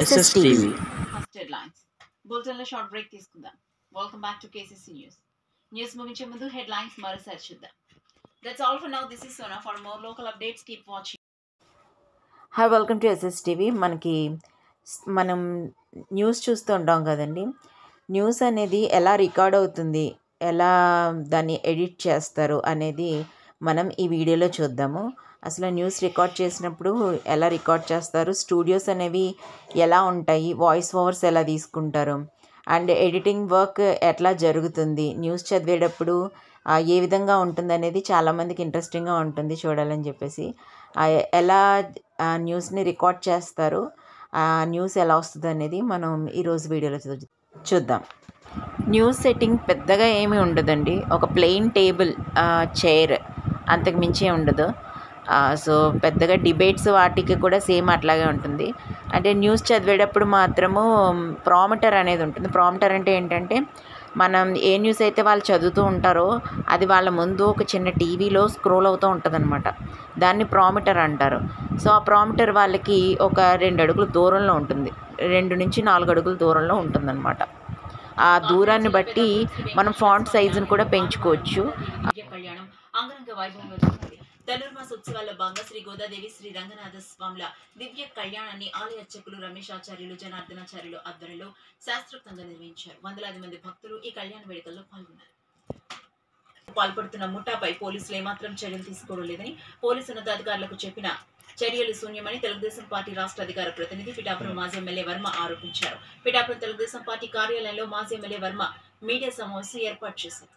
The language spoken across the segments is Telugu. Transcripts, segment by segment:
SSTV. ఫస్ట్ హెడ్లైన్స్ బులెటిన్లో షార్ట్ బ్రేక్ తీసుకుందాం. Welcome back to KCC news ముగించే ముందు హెడ్లైన్స్ మరోసారి చూద్దాం. That's all for now. This is Sona. For more local updates keep watching. Hi, welcome to SSTV. మనం న్యూస్ చూస్తూ ఉంటాం కదండి. న్యూస్ అనేది ఎలా రికార్డ్ అవుతుంది, ఎలా దాన్ని ఎడిట్ చేస్తారు అనేది మనం ఈ వీడియోలో చూద్దాము. అసలు న్యూస్ రికార్డ్ చేసినప్పుడు ఎలా రికార్డ్ చేస్తారు, స్టూడియోస్ అనేవి ఎలా ఉంటాయి, వాయిస్ ఓవర్స్ ఎలా తీసుకుంటారు, అండ్ ఎడిటింగ్ వర్క్ ఎట్లా జరుగుతుంది, న్యూస్ చదివేటప్పుడు ఏ విధంగా ఉంటుంది అనేది చాలామందికి ఇంట్రెస్టింగ్గా ఉంటుంది చూడాలని చెప్పేసి. ఎలా న్యూస్ని రికార్డ్ చేస్తారు, న్యూస్ ఎలా వస్తుంది అనేది మనం ఈరోజు వీడియోలో చూద్దాం. న్యూస్ సెట్టింగ్ పెద్దగా ఏమీ ఉండదండి. ఒక ప్లెయిన్ టేబుల్, చైర్, అంతకు మించే ఉండదు. సో పెద్దగా డిబేట్స్ వాటికి కూడా సేమ్ అట్లాగే ఉంటుంది. అంటే న్యూస్ చదివేటప్పుడు మాత్రము ప్రాంప్టర్ అనేది ఉంటుంది. ప్రాంప్టర్ అంటే ఏంటంటే, మనం ఏ న్యూస్ అయితే వాళ్ళు చదువుతూ ఉంటారో అది వాళ్ళ ముందు ఒక చిన్న టీవీలో స్క్రోల్ అవుతూ ఉంటుంది అనమాట. దాన్ని ప్రాంప్టర్ అంటారు. సో ఆ ప్రాంప్టర్ వాళ్ళకి ఒక 2 అడుగుల దూరంలో ఉంటుంది, 2 నుంచి 4 అడుగుల దూరంలో ఉంటుందన్నమాట. ఆ దూరాన్ని బట్టి మనం ఫాంట్ సైజును కూడా పెంచుకోవచ్చు. ధనుర్మాస ఉత్సవాల్లో భాగంగా శ్రీ గోదాదేవి శ్రీ రంగనాథ స్వాముల దివ్య కళ్యాణాన్ని ఆలయ అర్చకులు రమేశాచార్యులు జనార్దనాచార్యులు ఆధ్వర్యంలో శాస్త్రోక్తంగా నిర్వహించారు. వందలాది మంది భక్తులు ఈ కళ్యాణ వేడుకల్లో పాల్పడుతున్న ముఠాపై పోలీసులు ఏమాత్రం చర్యలు తీసుకోవడం లేదని పోలీసు ఉన్నతాధికారులకు చెప్పిన చర్యలు శూన్యమని తెలుగుదేశం పార్టీ రాష్ట్ర అధికార ప్రతినిధి పిఠాపురం మాజీ ఎమ్మెల్యే వర్మ ఆరోపించారు. పిఠాపురం తెలుగుదేశం పార్టీ కార్యాలయంలో మాజీ ఎమ్మెల్యే వర్మ మీడియా సమావేశం ఏర్పాటు చేశారు.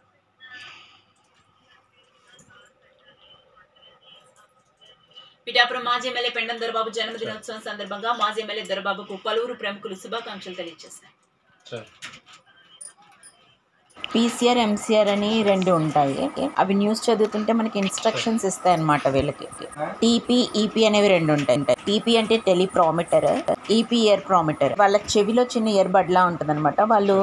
పిఠాపురం మాజీ ఎమ్మెల్యే పెండం దొరబాబు జన్మదినోత్సవం సందర్భంగా మాజీ ఎమ్మెల్యే దొరబాబుకు పలువురు ప్రముఖులు శుభాకాంక్షలు తెలియజేశారు. PCR, MCR అని 2 ఉంటాయి. అవి న్యూస్ చదువుతుంటే మనకి ఇన్స్ట్రక్షన్స్ ఇస్తాయి అన్నమాట. వీళ్ళకి TP, EP అనేవి 2 ఉంటాయి. TP అంటే టెలిప్రామిటర్, EP ఇయర్ ప్రామిటర్. వాళ్ళ చెవిలో చిన్న ఇయర్ బడ్లా ఉంటుంది అనమాట. వాళ్ళు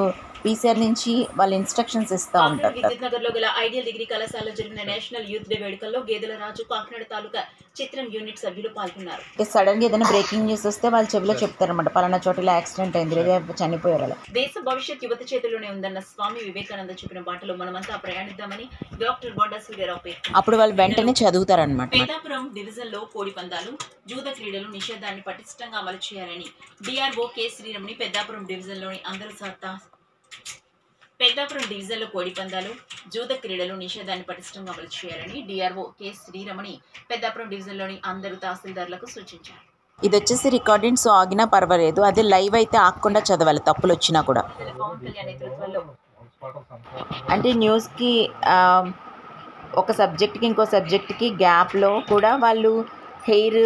PCR నుంచి వాళ్ళు ఇన్స్ట్రక్షన్స్ ఇస్తూ ఉంటారు. విద్యుత్ నగర్ లో గల ఐడియల్ డిగ్రీ కళాశాలలో జరిగిన నేషనల్ యూత్ డే వేడుకల్లో గేదెల రాజు కాకినాడ తాలూకా చిత్రం యూనిట్ సభ్యులు పాల్గొన్నారు. సడన్ గా ఏదైనా బ్రేకింగ్ న్యూస్ వస్తే వాళ్ళ చెవిలో చెప్తారన్నమాట, పలానా చోట యాక్సిడెంట్ అయింది, లేదా చనిపోయారు. దేశ భవిష్యత్ యువత చేతిలోనే ఉందన్న స్వామి వివేకానంద చెప్పిన బాటలో మనమంతా ప్రయాణిద్దామని డాక్టర్ బొడ్డా సూర్యారావు పేర్కొన్నారు. అప్పుడు వాళ్ళు వెంటనే చదువుతారన్నమాట. పిఠాపురం డివిజన్ లో కోడి పందాలు, జూద క్రీడలు నిషేధాన్ని పటిష్టంగా అమలు చేయాలని DRO K Sriramani Peddapuram division లోని పెద్దాపురం డివిజన్ లో కోడి పందాలు, జూద క్రీడలు నిషేధాన్ని పటిష్టంగా అమలు చేయాలని DRO K Sriramani Peddapuram division లోని అందరూ తహసీల్దార్లకు సూచించారు. ఇది వచ్చేసి రికార్డింగ్, సో ఆగినా పర్వాలేదు. అదే లైవ్ అయితే ఆగకుండా చదవాలి, తప్పులు వచ్చినా కూడా. పవన్ కళ్యాణ్ నేతృత్వంలో అంటే న్యూస్కి ఒక సబ్జెక్ట్కి ఇంకో సబ్జెక్ట్కి గ్యాప్లో కూడా వాళ్ళు హెయిర్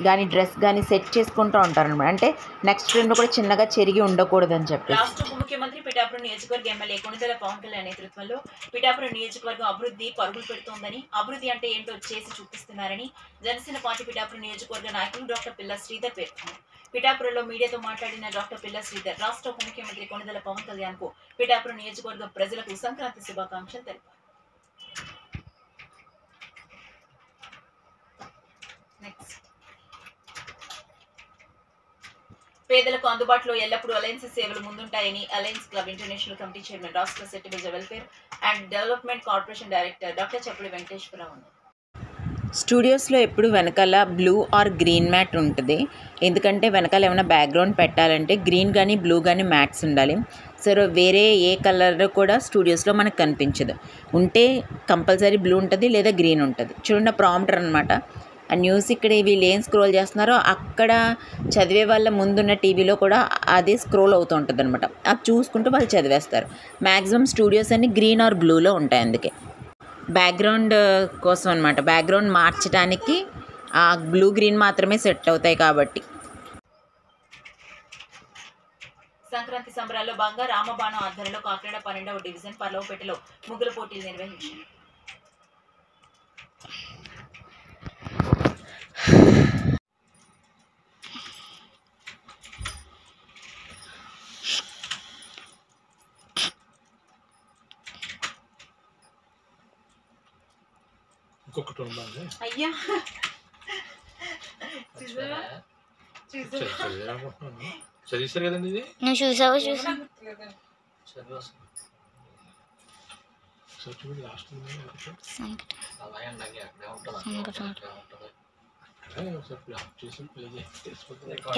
కానీ డ్రెస్ కానీ సెట్ చేసుకుంటూ ఉంటారు అనమాట. అంటే నెక్స్ట్ ఫ్రేమ్లో కూడా చిన్నగా చెరిగి ఉండకూడదని చెప్పి. రాష్ట్ర ఉప ముఖ్యమంత్రి పిఠాపురం నియోజకవర్గ ఎమ్మెల్యే కొణిదెల పవన్ కళ్యాణ్ నేతృత్వంలో పిఠాపురం నియోజకవర్గం అభివృద్ధి పరుగులు పెడుతోందని, అభివృద్ధి అంటే ఏంటో చేసి చూపిస్తున్నారని జనసేన పార్టీ పిఠాపురం నియోజకవర్గ నాయకులు డాక్టర్ పిల్ల శ్రీధర్ పేర్కొన్నారు. పిఠాపురంలో మీడియాతో మాట్లాడిన డాక్టర్ పిల్ల శ్రీధర్ రాష్ట్ర ఉప ముఖ్యమంత్రి కొణిదెల పవన్ కళ్యాణ్ కు పిఠాపురం నియోజకవర్గ ప్రజలకు సంక్రాంతి శుభాకాంక్షలు తెలిపారు. పేదలకు అందుబాటులో ఎల్లప్పుడూ అలయన్స్ సేవలు ముందుంటాయని alliance club international committee chairman రాష్ట్ర settlement welfare and development corporation director doctor Chappali Venkateswararao అన్నారు. స్టూడియోస్లో ఎప్పుడు వెనకాల బ్లూ ఆర్ గ్రీన్ మ్యాట్ ఉంటుంది. ఎందుకంటే వెనకాల ఏమైనా బ్యాక్గ్రౌండ్ పెట్టాలంటే గ్రీన్ కానీ బ్లూ కానీ మ్యాట్స్ ఉండాలి. సో వేరే ఏ కలర్ కూడా స్టూడియోస్లో మనకు కనిపించదు. ఉంటే కంపల్సరీ బ్లూ ఉంటుంది లేదా గ్రీన్ ఉంటుంది. చూడండి ప్రాంప్టర్ అనమాట. ఆ న్యూస్ ఇక్కడ వీళ్ళు ఏం స్క్రోల్ చేస్తున్నారో అక్కడ చదివే వాళ్ళ ముందున్న టీవీలో కూడా అదే స్క్రోల్ అవుతూ ఉంటుంది అనమాట. అది చూసుకుంటూ వాళ్ళు చదివేస్తారు. మ్యాక్సిమం స్టూడియోస్ అన్ని గ్రీన్ ఆర్ బ్లూలో ఉంటాయి. అందుకే బ్యాక్గ్రౌండ్ కోసం అనమాట. బ్యాక్గ్రౌండ్ మార్చడానికి ఆ బ్లూ గ్రీన్ మాత్రమే సెట్ అవుతాయి కాబట్టి. సంక్రాంతి సంబరాల్లో భాగంగా రామబాణం ఆధ్వర్యంలో కాకినాడ 12వ డివిజన్ పర్లవపేటలో ముగ్గుల పోటీలు నిర్వహించారు. ఇంకో ఇంకొకటి ఉందండి. అయ్యా చూసారా చదివేశారు కదండి ఇది. నువ్వు చూసావా?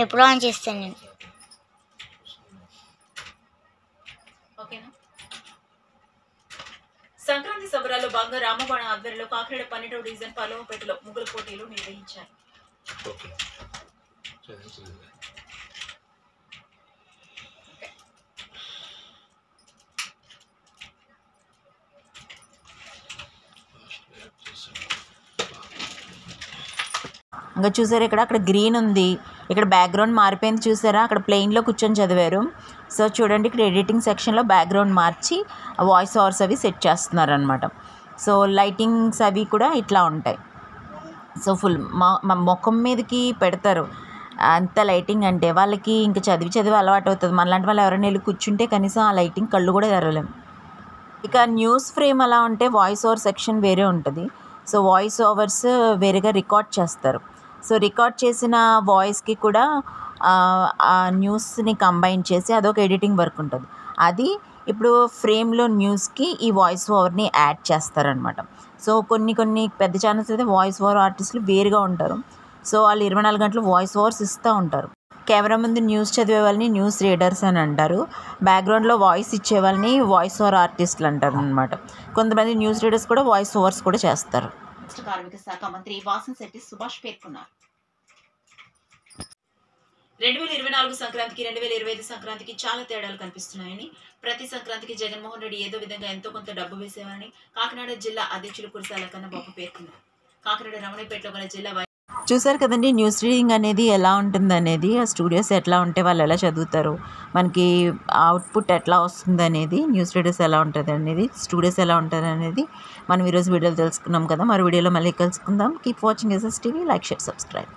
ఎప్పుడో ఆన్ చేస్తాను నేను. ఓకేనా? సంక్రాంతి సంబరాల్లో భాగంగా రామబాణ ఆధ్వర్యంలో కాకినాడ 12వ డివిజన్ పాలవపేటలో ముగ్గుల పోటీలు నిర్వహించారు. ఇంకా చూసారు ఇక్కడ అక్కడ గ్రీన్ ఉంది, ఇక్కడ బ్యాక్గ్రౌండ్ మారిపోయింది చూసారా, అక్కడ ప్లెయిన్లో కూర్చొని చదివారు. సో చూడండి ఇక్కడ ఎడిటింగ్ సెక్షన్లో బ్యాక్గ్రౌండ్ మార్చి వాయిస్ ఓవర్స్ అవి సెట్ చేస్తున్నారు అనమాట. సో లైటింగ్స్ అవి కూడా ఇట్లా ఉంటాయి. సో ఫుల్ మా ముఖం మీదకి పెడతారు అంత లైటింగ్ అంటే. వాళ్ళకి ఇంకా చదివి అలవాటు అవుతుంది. మనలాంటి వాళ్ళు ఎవరైనా వెళ్ళి కూర్చుంటే కనీసం ఆ లైటింగ్ కళ్ళు కూడా తెరవలేము. ఇక న్యూస్ ఫ్రేమ్ అలా ఉంటే వాయిస్ ఓవర్ సెక్షన్ వేరే ఉంటుంది. సో వాయిస్ ఓవర్స్ వేరేగా రికార్డ్ చేస్తారు. సో రికార్డ్ చేసిన వాయిస్కి కూడా ఆ న్యూస్ని కంబైన్ చేసి అదొక ఎడిటింగ్ వర్క్ ఉంటుంది. అది ఇప్పుడు ఫ్రేమ్లో న్యూస్కి ఈ వాయిస్ ఓవర్ని యాడ్ చేస్తారనమాట. సో కొన్ని పెద్ద ఛానల్స్ అయితే వాయిస్ ఓవర్ ఆర్టిస్టులు వేరుగా ఉంటారు. సో వాళ్ళు 24 గంటలు వాయిస్ ఓవర్స్ ఇస్తూ ఉంటారు. కెమెరా ముందు న్యూస్ చదివే వాళ్ళని న్యూస్ రీడర్స్ అని అంటారు. బ్యాక్గ్రౌండ్లో వాయిస్ ఇచ్చే వాళ్ళని వాయిస్ ఓవర్ ఆర్టిస్టులు అంటారు అనమాట. కొంతమంది న్యూస్ రీడర్స్ కూడా వాయిస్ ఓవర్స్ కూడా చేస్తారు. కార్మిక శాఖ మంత్రి వాసంశెట్టి సుభాష్ పేర్కొన్నారు. 2024 సంక్రాంతికి 2025 సంక్రాంతికి చాలా తేడాలు కనిపిస్తున్నాయని, ప్రతి సంక్రాంతికి జగన్మోహన్ రెడ్డి ఏదో విధంగా ఎంతో కొంత డబ్బు వేసేవారని కాకినాడ జిల్లా అధ్యక్షులు కురసాల కన్నబాబు పేర్కొన్నారు. కాకినాడ రమణపేటలో గల జిల్లా చూసారు కదండి న్యూస్ రీడింగ్ అనేది ఎలా ఉంటుంది అనేది, ఆ స్టూడియోస్ ఎట్లా ఉంటే వాళ్ళు ఎలా చదువుతారు, మనకి అవుట్పుట్ ఎట్లా వస్తుంది అనేది, న్యూస్ రీడర్స్ ఎలా ఉంటుంది అనేది, స్టూడియోస్ ఎలా ఉంటుంది అనేది మనం ఈరోజు వీడియోలో తెలుసుకున్నాం కదా. మరి వీడియోలో మళ్ళీ కలుసుకుందాం. Keep watching SS TV. Like, share, subscribe.